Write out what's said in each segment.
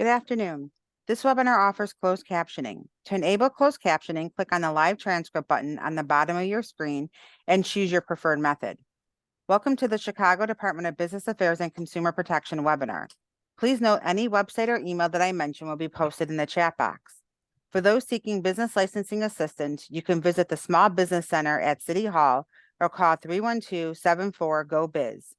Good afternoon. This webinar offers closed captioning. To enable closed captioning, click on the live transcript button on the bottom of your screen and choose your preferred method. Welcome to the Chicago Department of Business Affairs and Consumer Protection webinar. Please note any website or email that I mention will be posted in the chat box. For those seeking business licensing assistance, you can visit the Small Business Center at City Hall or call 312-74-GO-BIZ.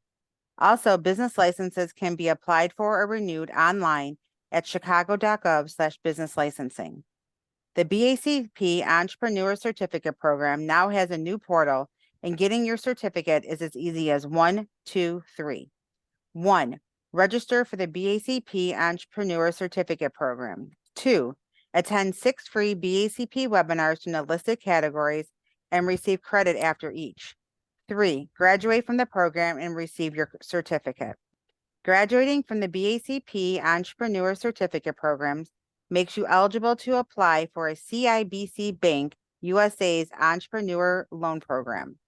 Also, business licenses can be applied for or renewed online at chicago.gov/business licensing. The BACP Entrepreneur Certificate Program now has a new portal, and getting your certificate is as easy as 1, 2, 3. 1. Register for the BACP Entrepreneur Certificate Program. 2. Attend 6 free BACP webinars from the listed categories and receive credit after each. 3. Graduate from the program and receive your certificate. Graduating from the BACP Entrepreneur Certificate Programs makes you eligible to apply for a CIBC Bank USA's Entrepreneur Loan Program.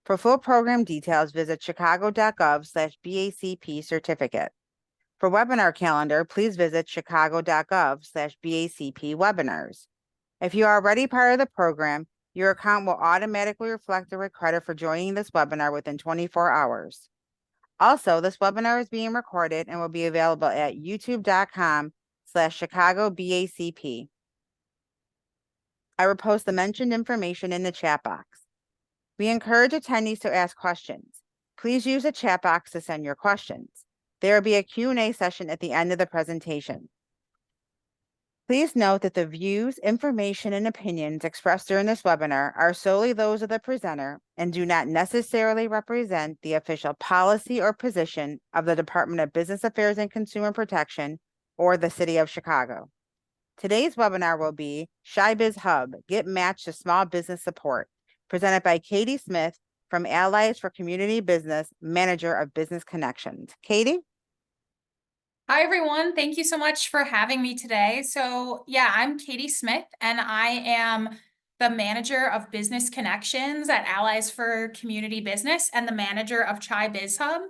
For full program details, visit chicago.gov/BACP certificate. For webinar calendar, please visit chicago.gov/BACP webinars. If you are already part of the program, your account will automatically reflect the credit for joining this webinar within 24 hours. Also, this webinar is being recorded and will be available at youtube.com/ChicagoBACP. I will post the mentioned information in the chat box. We encourage attendees to ask questions. Please use the chat box to send your questions. There will be a Q&A session at the end of the presentation. Please note that the views, information, and opinions expressed during this webinar are solely those of the presenter and do not necessarily represent the official policy or position of the Department of Business Affairs and Consumer Protection or the City of Chicago. Today's webinar will be ChiBizHub, Get Matched to Small Business Support, presented by Katie Smith from Allies for Community Business, Manager of Business Connections. Katie? Hi, everyone. Thank you so much for having me today. So yeah, I'm Katie Smith, and I am the Manager of Business Connections at Allies for Community Business and the manager of ChiBizHub.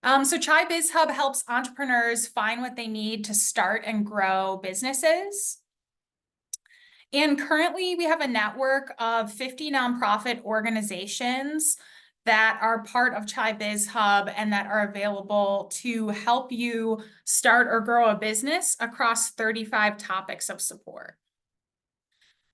So ChiBizHub helps entrepreneurs find what they need to start and grow businesses. And currently we have a network of 50 nonprofit organizations that are part of ChiBizHub and that are available to help you start or grow a business across 35 topics of support.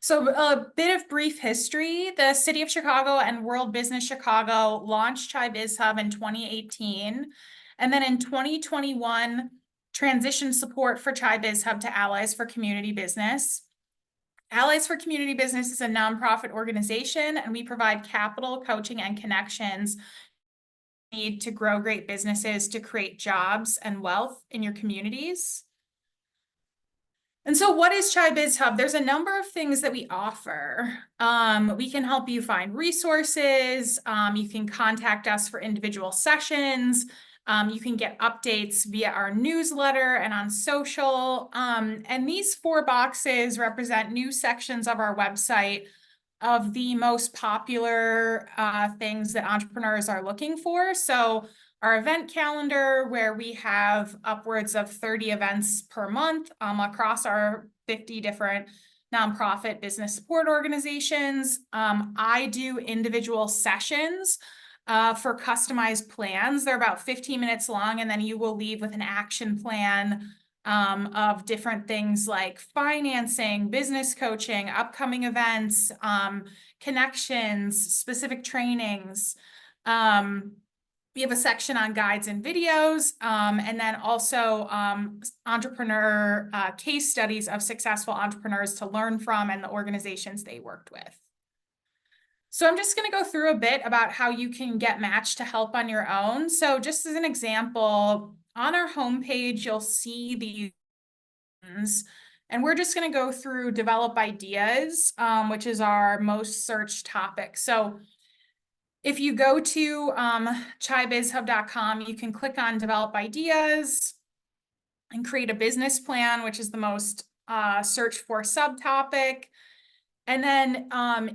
So a bit of brief history. The City of Chicago and World Business Chicago launched ChiBizHub in 2018. And then in 2021, transitioned support for ChiBizHub to Allies for Community Business. Allies for Community Business is a nonprofit organization, and we provide capital, coaching, and connections need to grow great businesses to create jobs and wealth in your communities. And so what is ChiBizHub? There's a number of things that we offer. We can help you find resources. You can contact us for individual sessions. You can get updates via our newsletter and on social. And these 4 boxes represent new sections of our website of the most popular things that entrepreneurs are looking for. So our event calendar, where we have upwards of 30 events per month across our 50 different nonprofit business support organizations. I do individual sessions for customized plans. They're about 15 minutes long, and then you will leave with an action plan of different things like financing, business coaching, upcoming events, connections, specific trainings. We have a section on guides and videos, and then also entrepreneur case studies of successful entrepreneurs to learn from and the organizations they worked with. So I'm just going to go through a bit about how you can get matched to help on your own. So just as an example, on our homepage, you'll see these, and we're just going to go through develop ideas, which is our most searched topic. So if you go to chibizhub.com, you can click on develop ideas and create a business plan, which is the most searched for subtopic. And then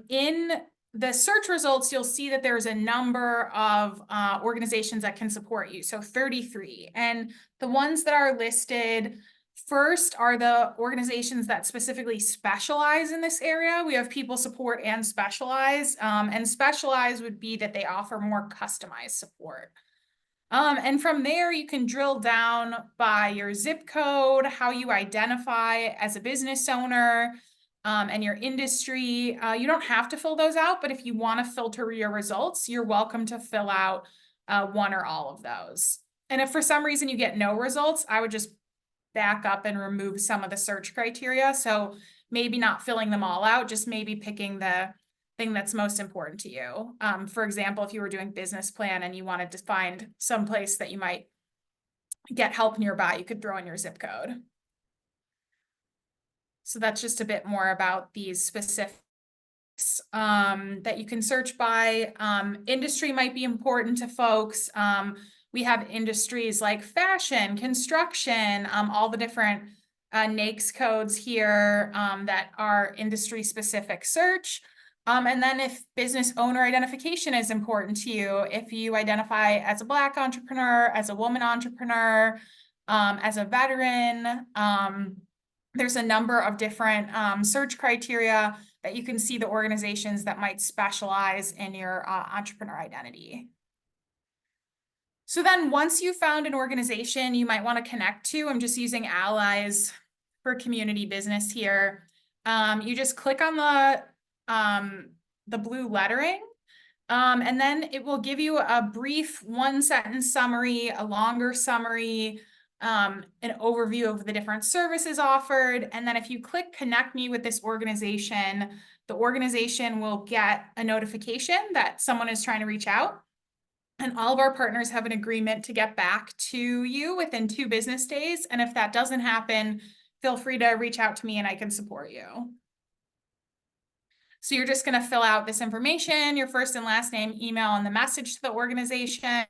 in the search results, you'll see that there's a number of organizations that can support you. So 33. And the ones that are listed first are the organizations that specifically specialize in this area. We have people support and specialize. And specialize would be that they offer more customized support. And from there, you can drill down by your zip code, how you identify as a business owner, and your industry. You don't have to fill those out, but if you want to filter your results, you're welcome to fill out one or all of those. And if for some reason you get no results, I would just back up and remove some of the search criteria. So maybe not filling them all out, just maybe picking the thing that's most important to you. For example, if you were doing business plan and you wanted to find some place that you might get help nearby, you could throw in your zip code. So that's just a bit more about these specifics that you can search by. Industry might be important to folks. We have industries like fashion, construction, all the different NAICS codes here that are industry specific search. And then if business owner identification is important to you, if you identify as a Black entrepreneur, as a woman entrepreneur, as a veteran, there's a number of different search criteria that you can see the organizations that might specialize in your entrepreneur identity. So then once you found an organization you might want to connect to, I'm just using Allies for community business here. You just click on the blue lettering, and then it will give you a brief 1-sentence summary, a longer summary, an overview of the different services offered. And then if you click connect me with this organization, the organization will get a notification that someone is trying to reach out. And all of our partners have an agreement to get back to you within 2 business days. And if that doesn't happen, feel free to reach out to me and I can support you. So you're just going to fill out this information, your first and last name, email, and the message to the organization.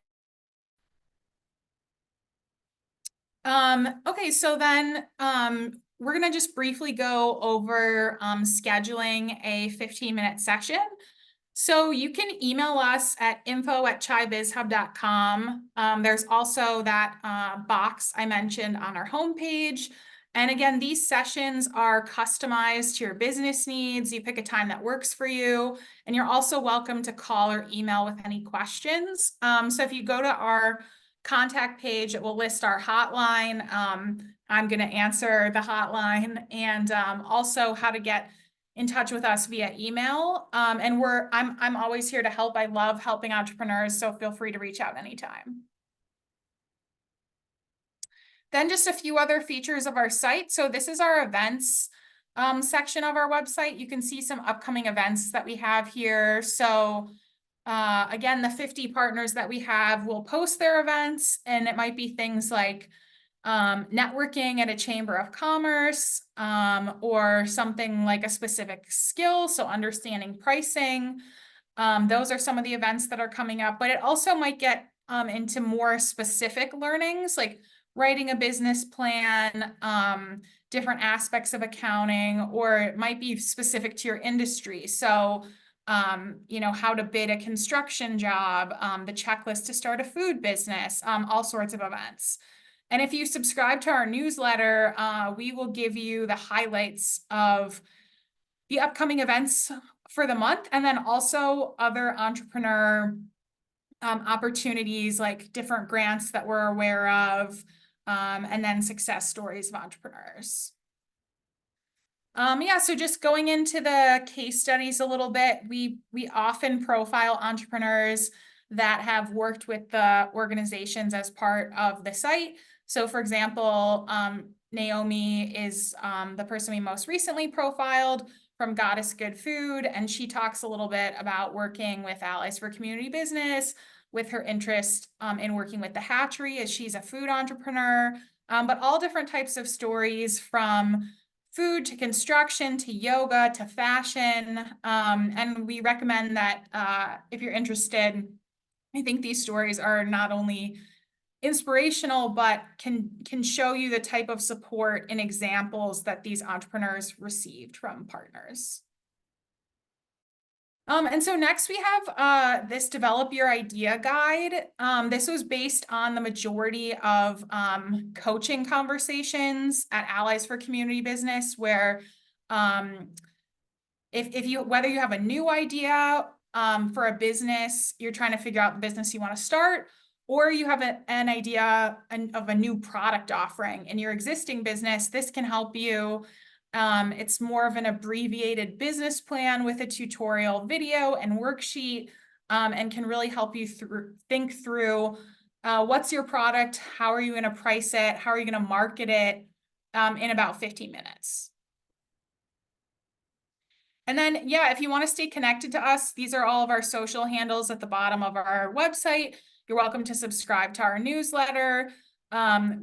Okay, so then we're going to just briefly go over scheduling a 15-minute session. So you can email us at info@ChiBizHub.com. There's also that box I mentioned on our homepage. And again, these sessions are customized to your business needs. You pick a time that works for you, and you're also welcome to call or email with any questions. So if you go to our contact page, it will list our hotline. I'm going to answer the hotline, and also how to get in touch with us via email. And I'm always here to help. I love helping entrepreneurs, so feel free to reach out anytime. Then just a few other features of our site. So this is our events section of our website. You can see some upcoming events that we have here. So again, the 50 partners that we have will post their events, and it might be things like networking at a chamber of commerce, or something like a specific skill. So understanding pricing. Those are some of the events that are coming up, but it also might get into more specific learnings, like writing a business plan, different aspects of accounting, or it might be specific to your industry. So, you know, how to bid a construction job, the checklist to start a food business, all sorts of events. And if you subscribe to our newsletter, we will give you the highlights of the upcoming events for the month, and then also other entrepreneur opportunities, like different grants that we're aware of, and then success stories of entrepreneurs. Yeah, so just going into the case studies a little bit, we often profile entrepreneurs that have worked with the organizations as part of the site. So for example, Naomi is the person we most recently profiled from Goddess Good Food, and she talks a little bit about working with Allies for Community Business, with her interest in working with the hatchery, as she's a food entrepreneur, but all different types of stories, from food to construction to yoga to fashion. And we recommend that if you're interested, I think these stories are not only inspirational, but can show you the type of support and examples that these entrepreneurs received from partners. And so next we have this develop your idea guide. This was based on the majority of coaching conversations at Allies for Community Business, where if you whether you have a new idea for a business, you're trying to figure out the business you want to start, or you have an idea of a new product offering in your existing business, this can help you. It's more of an abbreviated business plan with a tutorial video and worksheet, and can really help you think through what's your product, how are you going to price it, how are you going to market it, in about 15 minutes. And then, yeah, if you want to stay connected to us, these are all of our social handles at the bottom of our website. You're welcome to subscribe to our newsletter.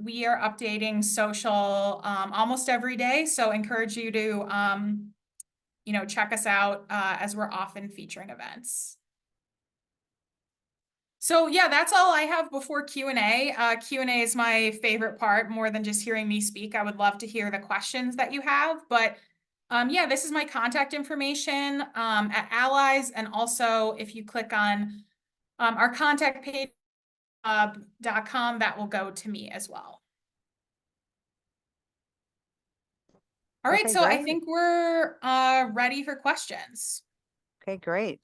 We are updating social almost every day, so encourage you to check us out as we're often featuring events. So yeah, that's all I have before Q&A. Q&A is my favorite part, more than just hearing me speak. I would love to hear the questions that you have, but yeah, this is my contact information at Allies, and also if you click on our contact page, .com, that will go to me as well. All right, Okay, so I great. think we're ready for questions. Okay, great.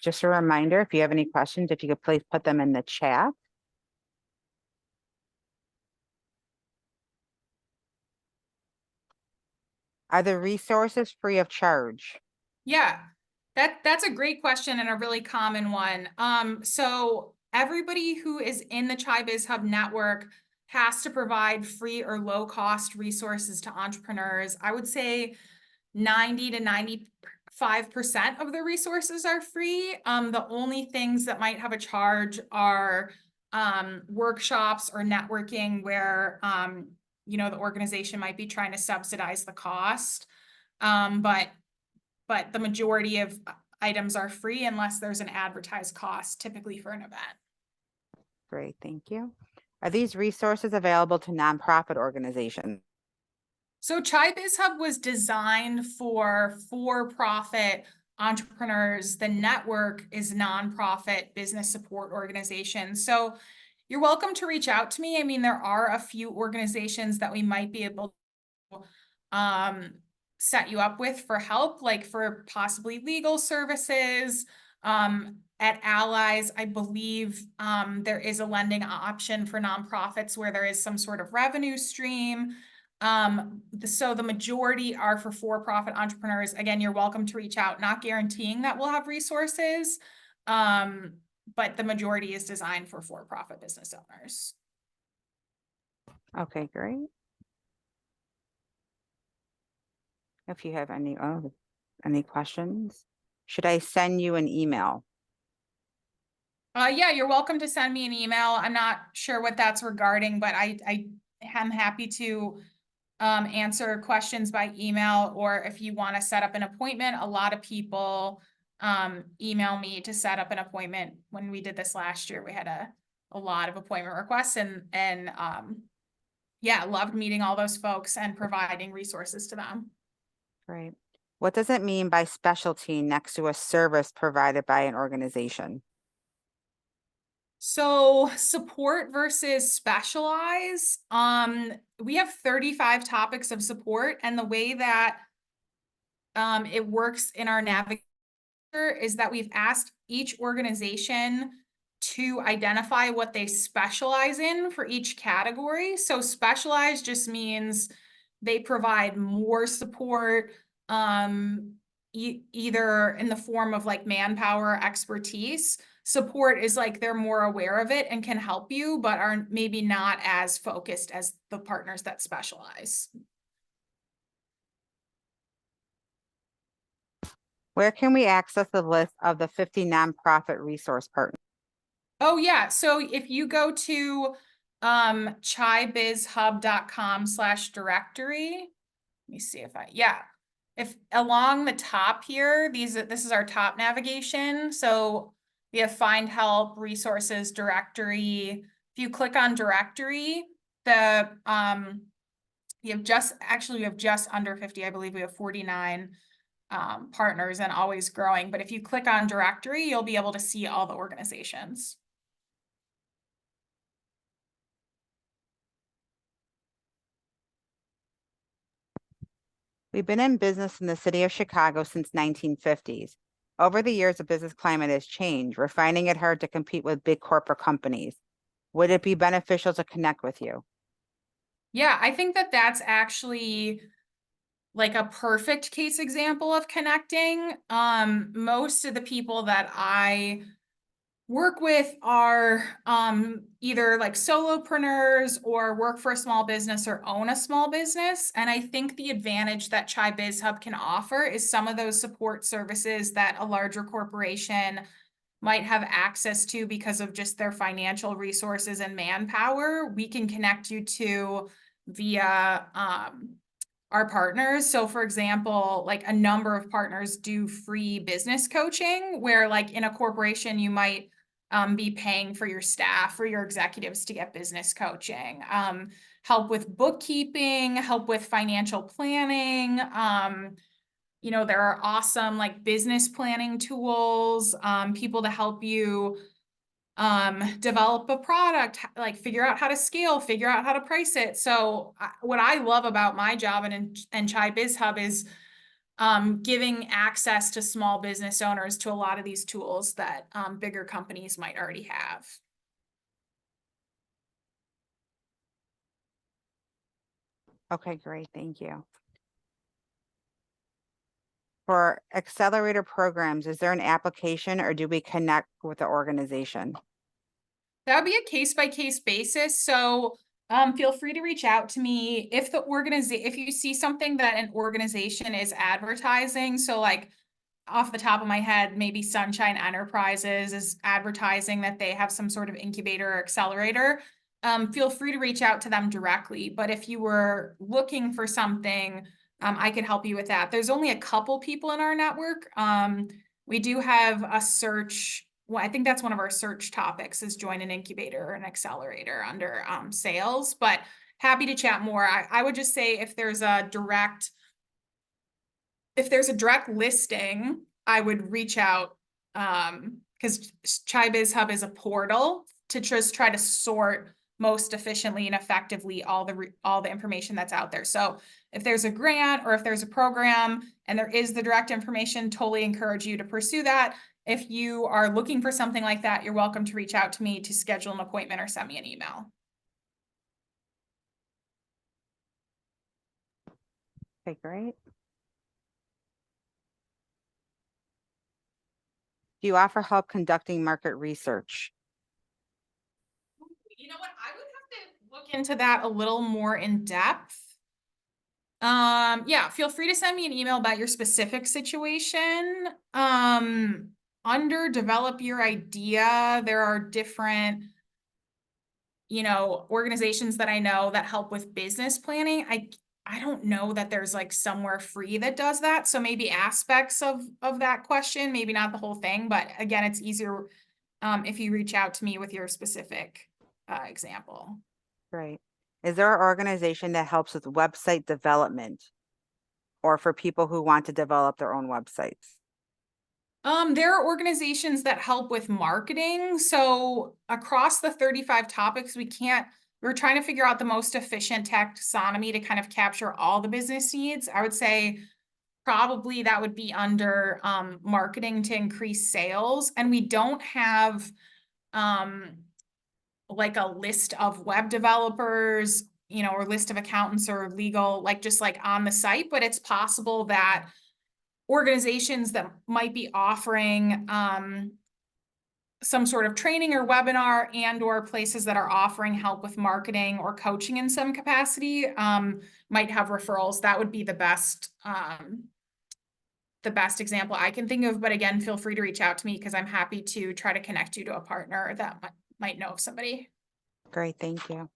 Just a reminder, if you have any questions, if you could please put them in the chat. Are the resources free of charge? Yeah, that's a great question and a really common one. So everybody who is in the ChiBizHub network has to provide free or low cost resources to entrepreneurs. I would say 90 to 95% of the resources are free. The only things that might have a charge are workshops or networking where the organization might be trying to subsidize the cost. But the majority of items are free unless there's an advertised cost, typically for an event. Great, thank you. Are these resources available to nonprofit organizations? So ChiBizHub was designed for for-profit entrepreneurs. The network is nonprofit business support organizations. So you're welcome to reach out to me. I mean, there are a few organizations that we might be able to set you up with for help, like for possibly legal services. At Allies, I believe there is a lending option for nonprofits where there is some sort of revenue stream. So the majority are for for-profit entrepreneurs. Again, you're welcome to reach out, not guaranteeing that we'll have resources, but the majority is designed for for-profit business owners. Okay, great. If you have any questions, should I send you an email? Yeah, you're welcome to send me an email. I'm not sure what that's regarding, but I am happy to answer questions by email, or if you want to set up an appointment. A lot of people email me to set up an appointment. When we did this last year, we had a lot of appointment requests, and yeah, loved meeting all those folks and providing resources to them. Great. What does it mean by specialty next to a service provided by an organization? So support versus specialize. We have 35 topics of support, and the way that it works in our navigator is that we've asked each organization to identify what they specialize in for each category. So specialize just means they provide more support, either in the form of like manpower, expertise. Support is like they're more aware of it and can help you, but are maybe not as focused as the partners that specialize. Where can we access the list of the 50 nonprofit resource partners? Oh yeah, so if you go to chibizhub.com/directory, let me see if along the top here, this is our top navigation. So we have find help, resources, directory. If you click on directory, we have just under 50, I believe we have 49 partners and always growing. But if you click on directory, you'll be able to see all the organizations. We've been in business in the city of Chicago since 1950s. Over the years, the business climate has changed. We're finding it hard to compete with big corporate companies. Would it be beneficial to connect with you? Yeah, I think that that's actually like a perfect case example of connecting. Most of the people that I work with are either like solopreneurs or work for a small business or own a small business. And I think the advantage that ChiBizHub can offer is some of those support services that a larger corporation might have access to because of just their financial resources and manpower. We can connect you to via our partners. So for example, like a number of partners do free business coaching where like in a corporation, you might be paying for your staff or your executives to get business coaching, help with bookkeeping, help with financial planning. You know, there are awesome like business planning tools, people to help you develop a product, like figure out how to scale, figure out how to price it. So what I love about my job and ChiBizHub is giving access to small business owners to a lot of these tools that bigger companies might already have. Okay, great. Thank you. For accelerator programs, is there an application or do we connect with the organization? That would be a case-by-case basis. So feel free to reach out to me if you see something that an organization is advertising. So like off the top of my head, maybe Sunshine Enterprises is advertising that they have some sort of incubator or accelerator. Feel free to reach out to them directly. But if you were looking for something, I could help you with that. There's only a couple people in our network. We do have a search. Well, I think that's one of our search topics is join an incubator or an accelerator under sales, but happy to chat more. I would just say if there's a direct listing, I would reach out because ChiBizHub is a portal to just try to sort most efficiently and effectively all the information that's out there. So if there's a grant or if there's a program and there is the direct information, totally encourage you to pursue that. If you are looking for something like that, you're welcome to reach out to me to schedule an appointment or send me an email. Okay, great. Do you offer help conducting market research? You know what? I would have to look into that a little more in depth. Yeah, feel free to send me an email about your specific situation. Under develop your idea, there are different, organizations that I know that help with business planning. I don't know that there's like somewhere free that does that. So maybe aspects of that question, maybe not the whole thing, but again, it's easier if you reach out to me with your specific example. Great. Is there an organization that helps with website development or for people who want to develop their own websites? There are organizations that help with marketing. So across the 35 topics, we're trying to figure out the most efficient taxonomy to kind of capture all the business needs. I would say probably that would be under marketing to increase sales. And we don't have like a list of web developers, or list of accountants or legal, like just like on the site, but it's possible that organizations that might be offering some sort of training or webinar and or places that are offering help with marketing or coaching in some capacity might have referrals. That would be the best example I can think of. But again, feel free to reach out to me because I'm happy to try to connect you to a partner that might know of somebody. Great, thank you.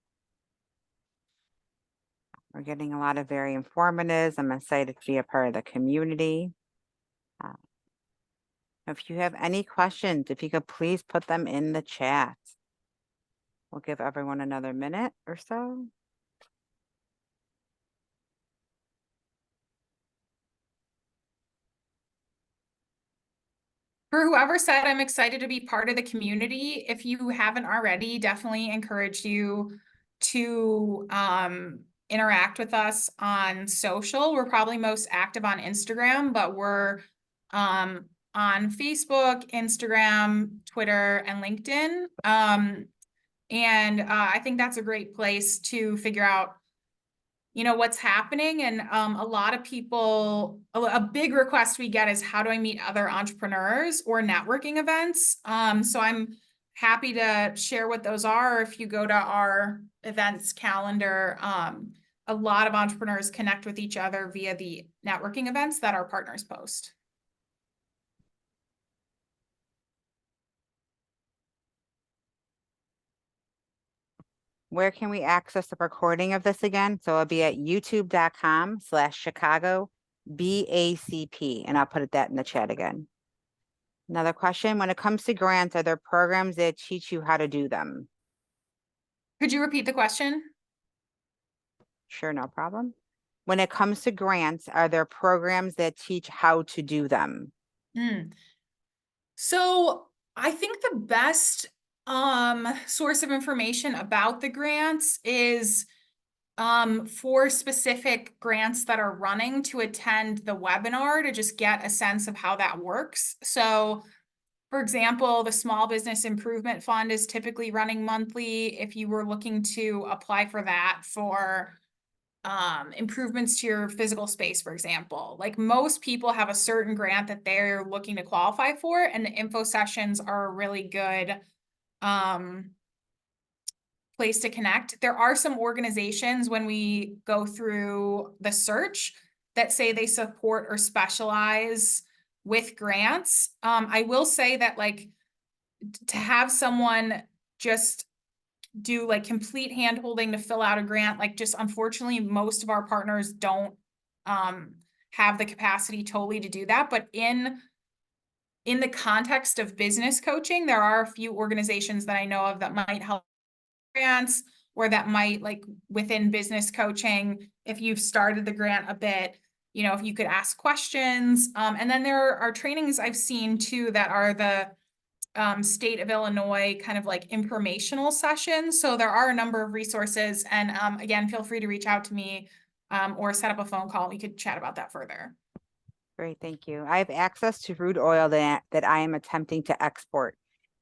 We're getting a lot of very informative. I'm excited to be a part of the community. If you have any questions, if you could please put them in the chat. We'll give everyone another minute or so. For whoever said I'm excited to be part of the community, if you haven't already, definitely encourage you to interact with us on social. We're probably most active on Instagram, but we're on Facebook, Instagram, Twitter, and LinkedIn. And I think that's a great place to figure out, you know, what's happening. And a lot of people, a big request we get is, how do I meet other entrepreneurs or networking events? So I'm happy to share what those are. If you go to our events calendar, a lot of entrepreneurs connect with each other via the networking events that our partners post. Where can we access the recording of this again? So it'll be at youtube.com/Chicago BACP, and I'll put that in the chat again. Another question, when it comes to grants, are there programs that teach you how to do them? Could you repeat the question? Sure, no problem. When it comes to grants, are there programs that teach how to do them? So I think the best source of information about the grants is for specific grants that are running, to attend the webinar to just get a sense of how that works. So for example, the Small Business Improvement Fund is typically running monthly. If you were looking to apply for that for improvements to your physical space, for example, like, most people have a certain grant that they're looking to qualify for, and the info sessions are a really good place to connect. There are some organizations, when we go through the search, that say they support or specialize with grants. I will say that, like, to have someone just do like complete hand holding to fill out a grant, like, just unfortunately most of our partners don't have the capacity totally to do that. But in the context of business coaching, there are a few organizations that I know of that might help grants, or that might, like, within business coaching, if you've started the grant a bit, you know, if you could ask questions. And then there are trainings I've seen too that are the state of Illinois kind of like informational sessions. So there are a number of resources, and again, feel free to reach out to me or set up a phone call. We could chat about that further. Great, thank you. I have access to crude oil that I am attempting to export.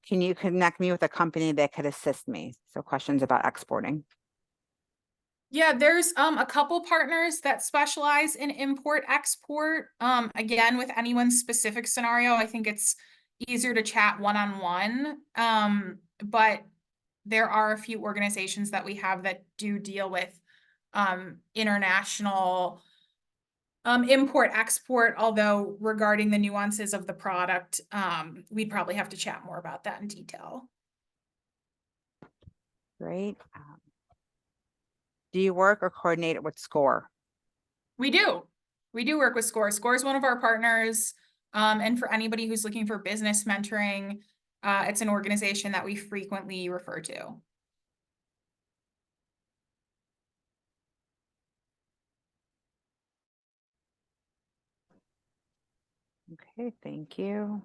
Can you connect me with a company that could assist me? So questions about exporting. Yeah, there's a couple partners that specialize in import export. Again, with anyone's specific scenario, I think it's easier to chat one-on-one. But there are a few organizations that we have that do deal with international import export, although regarding the nuances of the product, we'd probably have to chat more about that in detail. Great. Do you work or coordinate with SCORE? We do. We do work with SCORE. SCORE is one of our partners. And for anybody who's looking for business mentoring, it's an organization that we frequently refer to. Okay, thank you.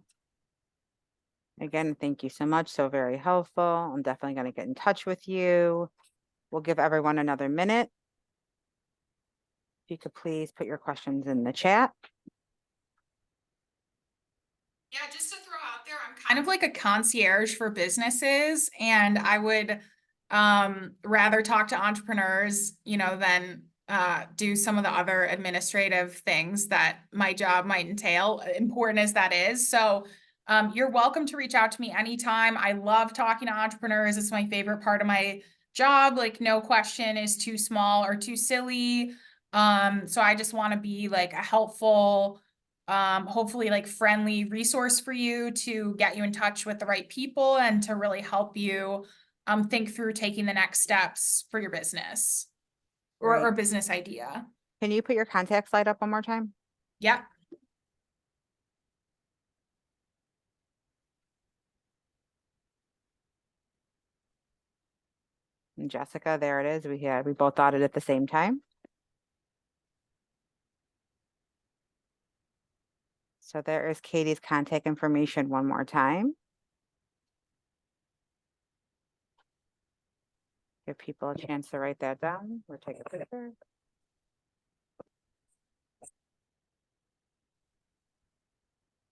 Again, thank you so much. So very helpful. I'm definitely going to get in touch with you. We'll give everyone another minute. If you could please put your questions in the chat. Yeah, just to throw out there, I'm kind of like a concierge for businesses, and I would rather talk to entrepreneurs, you know, than do some of the other administrative things that my job might entail, important as that is. So you're welcome to reach out to me anytime. I love talking to entrepreneurs. It's my favorite part of my job. Like, no question is too small or too silly. So I just want to be like a helpful, hopefully like friendly resource for you to get you in touch with the right people and to really help you think through taking the next steps for your business or Right. business idea. Can you put your contact slide up one more time? Yeah. And Jessica, there it is. We both thought it at the same time. So there is Katie's contact information one more time. Give people a chance to write that down or take a picture.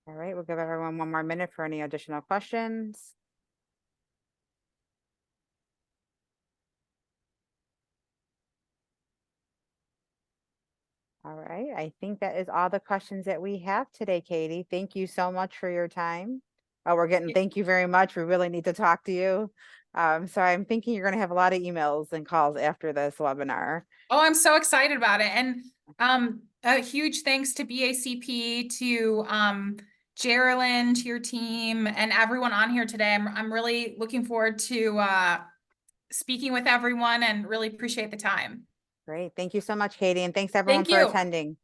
All right, we'll give everyone one more minute for any additional questions. All right, I think that is all the questions that we have today, Katie. Thank you so much for your time. Oh, we're getting, thank you very much. We really need to talk to you. So I'm thinking you're going to have a lot of emails and calls after this webinar. Oh, I'm so excited about it. And a huge thanks to BACP, to Geraldine, to your team, and everyone on here today. I'm really looking forward to speaking with everyone and really appreciate the time. Great. Thank you so much, Katie. And thanks everyone Thank for you. attending.